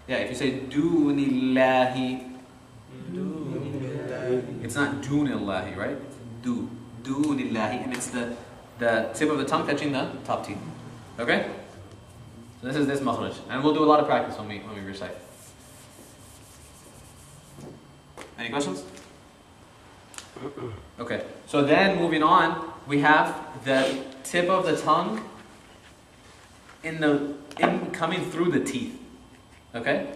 Yeah, if you say dunillahi, it's not dunillahi, right? It's dunillahi, and it's the tip of the tongue touching the top teeth. Okay? So this is this makhraj. And we'll do a lot of practice when we recite. Any questions? Okay. So then moving on, we have the tip of the tongue in coming through the teeth. Okay?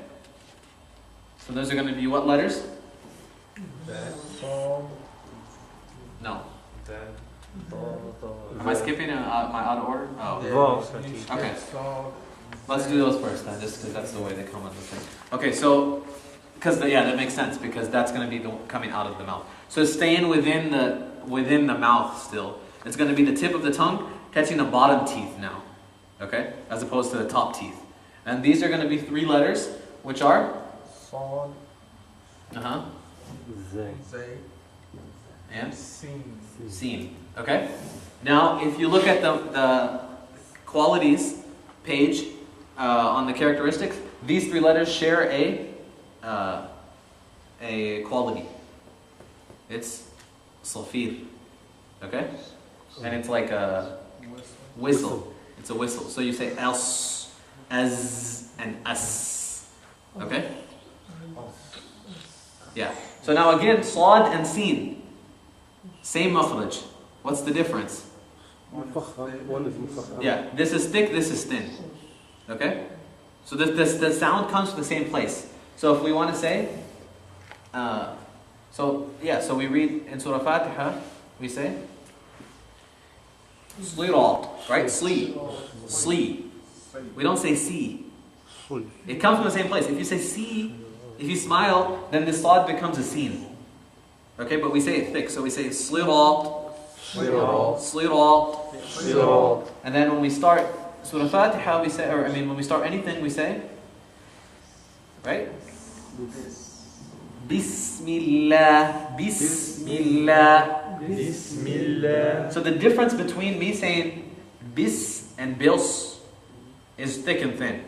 So those are going to be what letters? No. Am I skipping my out of order? Oh. Okay. Let's do those first then, just because that's the way they come on the thing. Okay, so, that makes sense, because that's going to be coming out of the mouth. So staying within the mouth still. It's going to be the tip of the tongue touching the bottom teeth now. Okay? As opposed to the top teeth. And these are going to be 3 letters, which are? Sad. Zay. And? Sin. Okay? Now, if you look at the qualities page on the characteristics, these 3 letters share a quality. It's sulfir. Okay? And it's like a whistle. It's a whistle. So you say else, as, and as. Okay? Yeah. So now again, sad and sin. Same makhraj. What's the difference? One is mufakha. Yeah. This is thick, this is thin. Okay? So the sound comes from the same place. So if we want to say, so we read in Surah Fatiha, we say, Slirat, right? Sli. We don't say si. It comes from the same place. If you say si, if you smile, then the sad becomes a sin. Okay, but we say it thick, so we say Slirat, Slirat. And then when we start Surah Fatiha, we say, when we start anything, we say, right? Bismillah, Bismillah. Bismillah. So the difference between me saying bis and bils is thick and thin.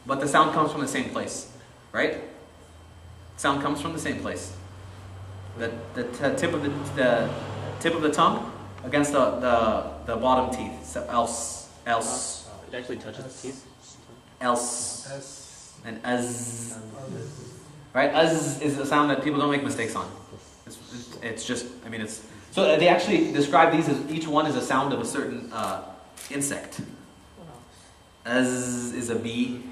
But the sound comes from the same place. Right? Sound comes from the same place. The tip of the tongue against the bottom teeth. So else. It actually touches the teeth. Else. And az. Right? Az is a sound that people don't make mistakes on. It's just, it's... So they actually describe these as, each one is a sound of a certain insect. Az is a bee,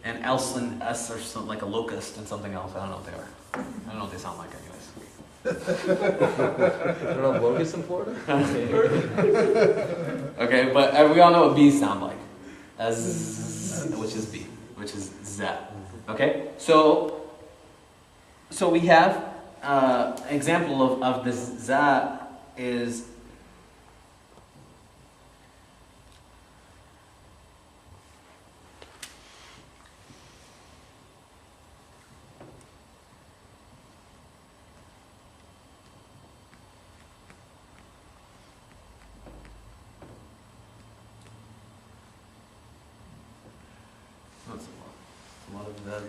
and else and us are something like a locust and something else. I don't know what they are. I don't know what they sound like anyways. I don't know, locusts in Florida? Okay, but we all know what bees sound like. Az, which is bee, which is za. Okay, so we have example of this za is a lot of that.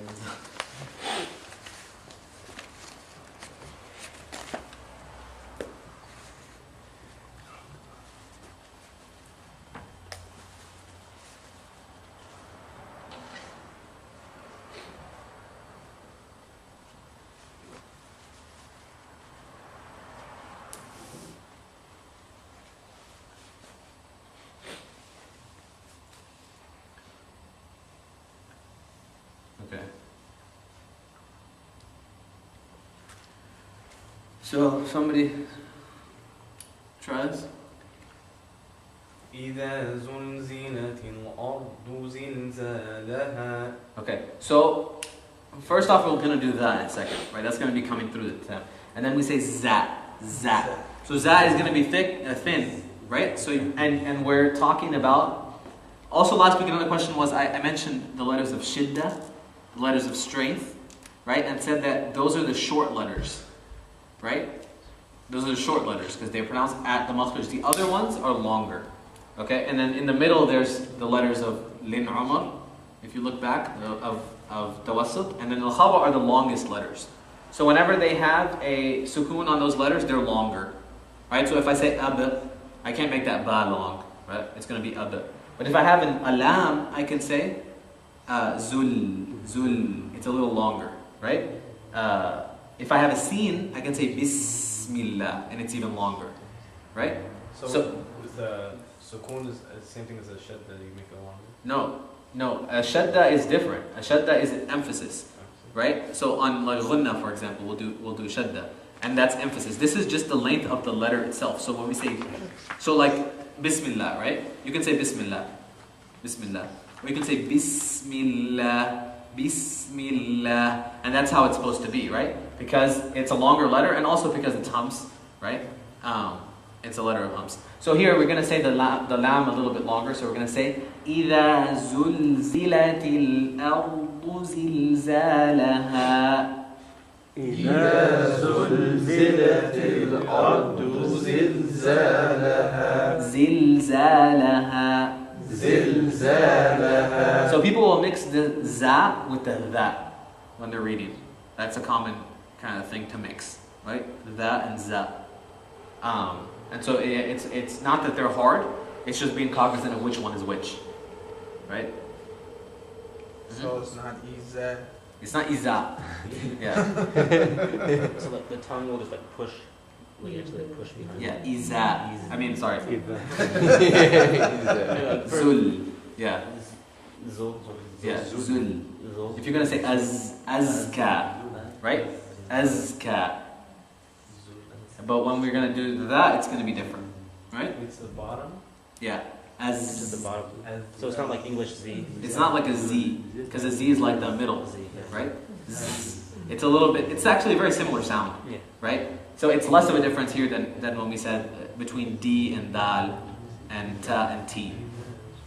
Okay. So somebody tries. إذا زلزلت الأرض زلزالها. Okay. So first off, we're going to do that in a second, right? That's going to be coming through the tip, and then we say za. So za is going to be thin, right? So and we're talking about. Also, last week another question was I mentioned the letters of shidda, the letters of strength, right? And said that those are the short letters, right? Those are the short letters because they're pronounced at the makhraj. The other ones are longer, okay? And then in the middle there's the letters of lin umar, if you look back, of tawassut, and then al-khaba are the longest letters. So whenever they have a sukoon on those letters, they're longer. Right? So if I say ab, I can't make that ba long. Right? It's going to be ab. But if I have an alam, I can say zul. It's a little longer. Right? If I have a sin, I can say bismillah, and it's even longer. Right? So with the sukoon is the same thing as a shadda, you make it longer? No. A shadda is different. A shadda is an emphasis. Right? So on like ghunna, for example, we'll do shadda. And that's emphasis. This is just the length of the letter itself. So when we say, so like bismillah, right? You can say bismillah. Bismillah. Or you can say bismillah. Bismillah. And that's how it's supposed to be, right? Because it's a longer letter and also because it's hums, right? It's a letter of hums. So here we're going to say the lam a little bit longer. So we're going to say إِذَا زُلْزِلَتِ الْأَرْضُ زِلْزَالَهَا إذا زلزلت الأرض زلزالها زلزالها. So people will mix the za with the tha when they're reading. That's a common kind of thing to mix, right? Tha and za. And so it's not that they're hard, it's just being cognizant of which one is which, right? So it's not easy. It's not iza. Yeah. So the tongue will just like push, like actually push behind. Yeah, iza. I mean, sorry. Yeah. Zul. Yeah. Zul. Yeah, zul. If you're going to say azka, right? Azka. But when we're going to do that, it's going to be different, right? It's the bottom? Yeah. It's just the bottom. So it's not like English Z. It's not like a Z, because a Z is like the middle, right? Z. It's a little bit, it's actually a very similar sound, right? So it's less of a difference here than when we said between D and Dal and Ta and T.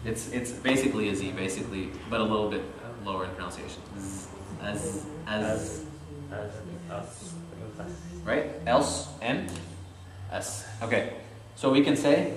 It's basically a Z, basically, but a little bit lower in pronunciation. Z, as, right? Else and S. Okay, so we can say,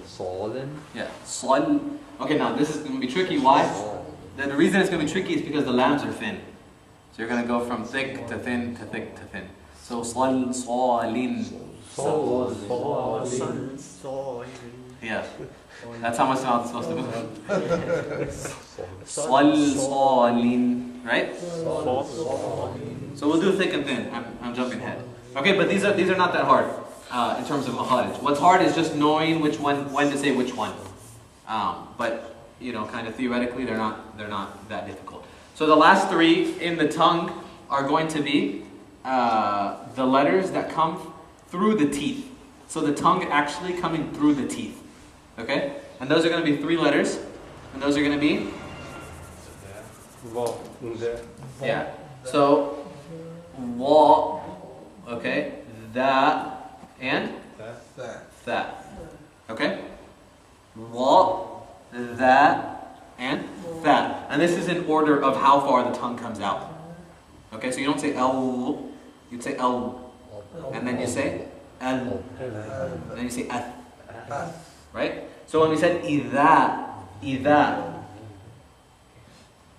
Solin. yeah, sol. Okay, now this is going to be tricky. Why? The reason it's going to be tricky is because the lams are thin. So you're going to go from thick to thin to thick to thin. So sol, solin. Yeah, that's how much mouth is supposed to move. Sol, solin, right? So we'll do thick and thin. I'm jumping ahead. Okay, but these are not that hard. In terms of makharij. What's hard is just knowing which one, when to say which one. But you know, kind of theoretically, they're not that difficult. So the last three in the tongue are going to be the letters that come through the teeth. So the tongue actually coming through the teeth. Okay, and those are going to be three letters, and those are going to be yeah. So wa, okay, that. And that. Okay? Wa, that, and that. And this is in order of how far the tongue comes out. Okay, so you don't say L, you'd say L. And then you say L. And then you say Ath. Right? So when we said Idha,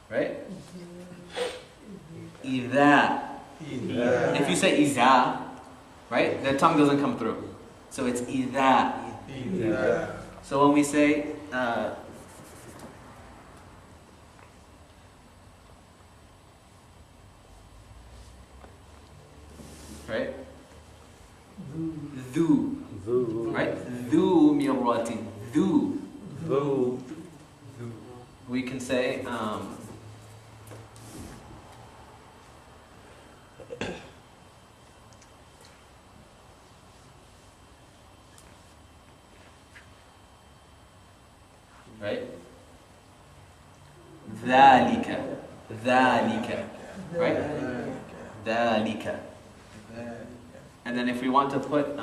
right? Idha. If you say Iza, right? The tongue doesn't come through. So it's idha. So when we say right? Dhu. Right? Dhu mirratin. Dhu. We can say right? Dhalika. Right? Dhalika. And then if we want to put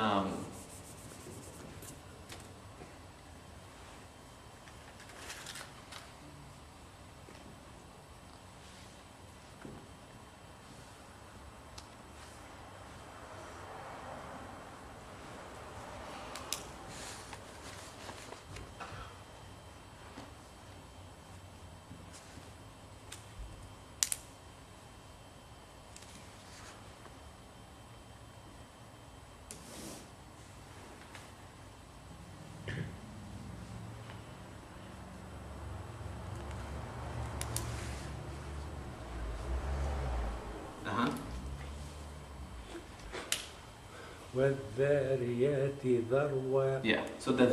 وَالذَّارِيَاتِ ذَرْوًا. yeah. So the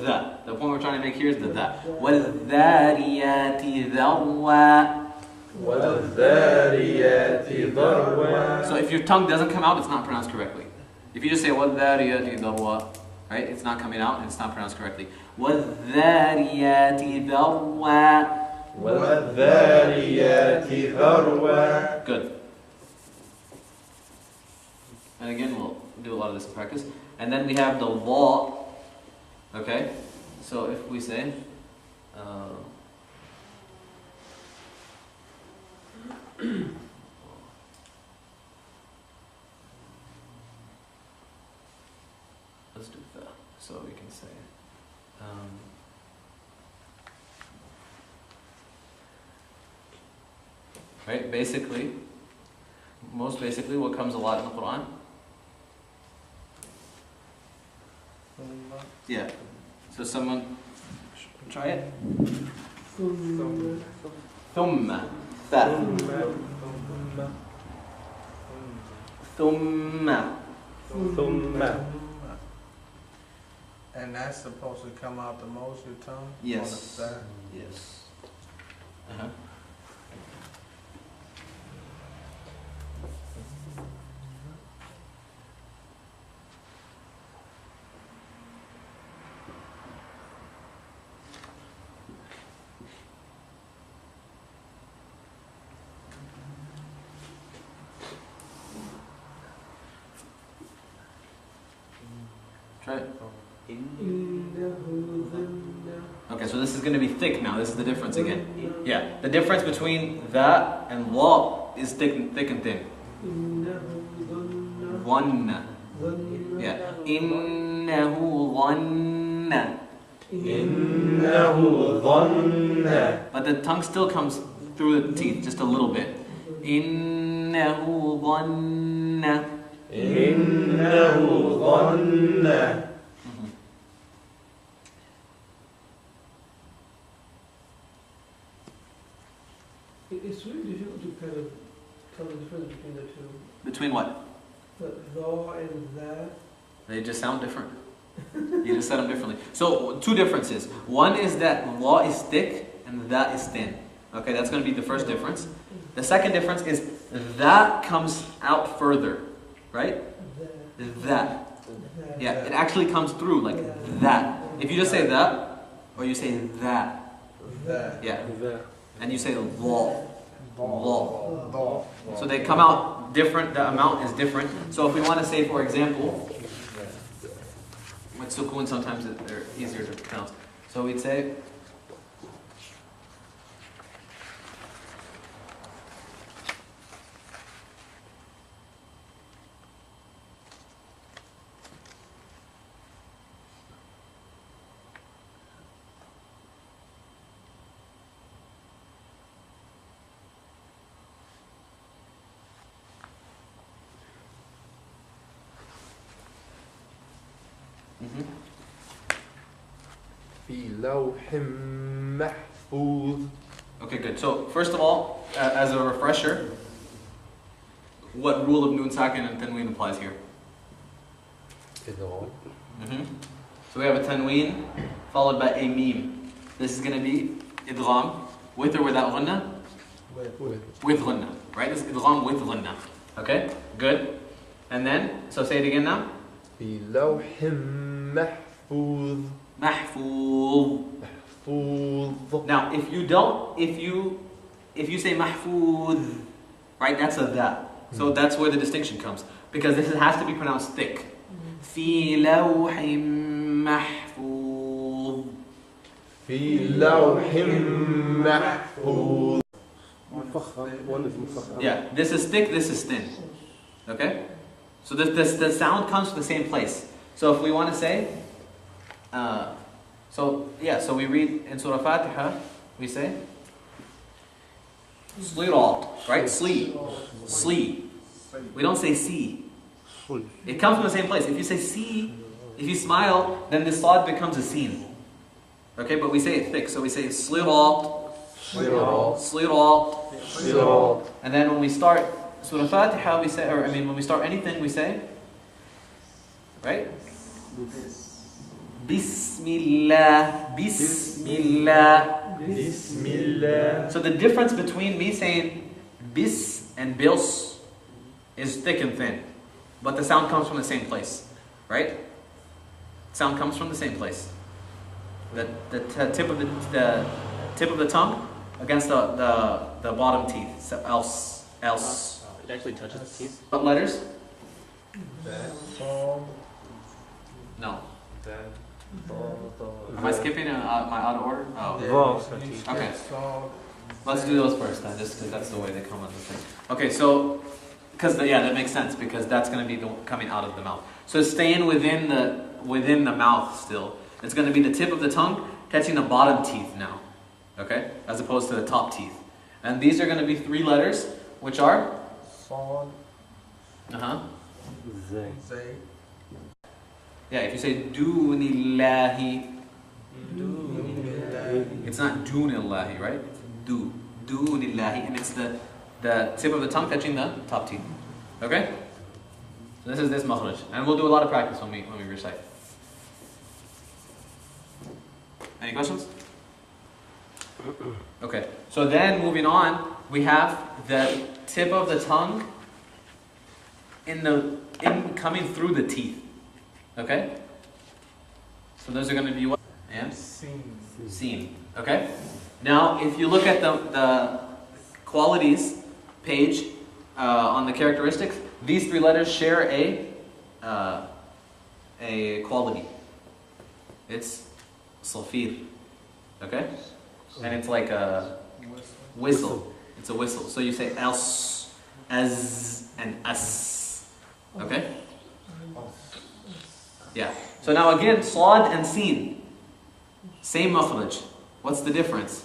point we're trying to make here is the وَالذَّارِيَاتِ ذَرْوًا. وَالذَّارِيَاتِ ذَرْوًا. So if your tongue doesn't come out, it's not pronounced correctly. If you just say وَالذَّارِيَاتِ ذَرْوًا, right? It's not coming out and it's not pronounced correctly. وَالذَّارِيَاتِ ذَرْوًا. وَالذَّارِيَاتِ ذَرْوًا. Good. And again, we'll do a lot of this in practice. And then we have the law. Okay? So if we say, let's do that. So we can say, right? Basically, most basically, what comes a lot in the Quran? Yeah. So someone try it. ثم ثُمَّ. And that's supposed to come out the most, your tongue? Yes. On the side? Yes. Uh-huh. Try it. Okay, so this is going to be thick now. This is the difference again. Yeah, the difference between that and law is thick and thin. One. Yeah. Innahu dhanna. إِنَّهُ ظَنَّ. But the tongue still comes through the teeth just a little bit. Innahu dhanna. إِنَّهُ ظَنَّ. It's really difficult to kind of tell the difference between the two. Between what? The thaw and that. They just sound different. You just said them differently. So, two differences. One is that law is thick and that is thin. Okay, that's going to be the first difference. The second difference is that comes out further. Right? That. Yeah, it actually comes through like that. If you just say that, or you say that. Yeah. And you say law. Law. So they come out different, the amount is different. So if we want to say, for example, with sukun, sometimes they're easier to pronounce. So we'd say, في لوح محفوظ. okay, good. So first of all, as a refresher, what rule of nun sakin and tanween applies here? إدغام. So we have a tanween followed by a meme. This is going to be idgham with or without ghanna? With ghanna, right? This is idgham with ghanna. Okay, good. And then, so say it again now. في لوح محفوظ. Mahfuz. محفوظ. Now, if you say mahfuz, right? That's a that. So that's where the distinction comes, because this has to be pronounced thick. في لوح محفوظ. في لوح محفوظ. One is مفخم. Yeah, this is thick, this is thin. Okay? So the sound comes from the same place. So if we want to say, so we read in Surah Fatiha, we say, Slirat, right? Sli. We don't say see. It comes from the same place. If you say see, if you smile, then the sad becomes a sin. Okay, but we say it thick, so we say Slirat, Slirat. And then when we start Surah Fatiha, we say, when we start anything, we say, right? Bismillah, Bismillah. Bismillah. So the difference between me saying bis and bils is thick and thin, but the sound comes from the same place, right? Sound comes from the same place. The tip of the tongue against the bottom teeth. So else. It actually touches the teeth. What letters? Sol. No. Then, Am I skipping my out of order? Oh. Okay. Sol. Let's do those first then, just because that's the way they come on the thing. Okay, so, that makes sense, because that's going to be coming out of the mouth. So staying within the mouth still. It's going to be the tip of the tongue touching the bottom teeth now. Okay? As opposed to the top teeth. And these are going to be 3 letters, which are? Sol. Zay. Zay. Yeah, if you say Dunillahi, Dunillahi. it's not Dunillahi, right? Dunillahi, and it's the tip of the tongue touching the top teeth. Okay? So this is this makhraj. And we'll do a lot of practice when we recite. Any questions? Okay. So then moving on, we have the tip of the tongue coming through the teeth. Okay? So those are going to be what? And? Seen. Okay? Now, if you look at the qualities page on the characteristics, these 3 letters share a quality. It's safir. Okay? And it's like a whistle. It's a whistle. So you say else, as, and as. Okay? Yeah. So now again, sad and seen. Same makhraj. What's the difference?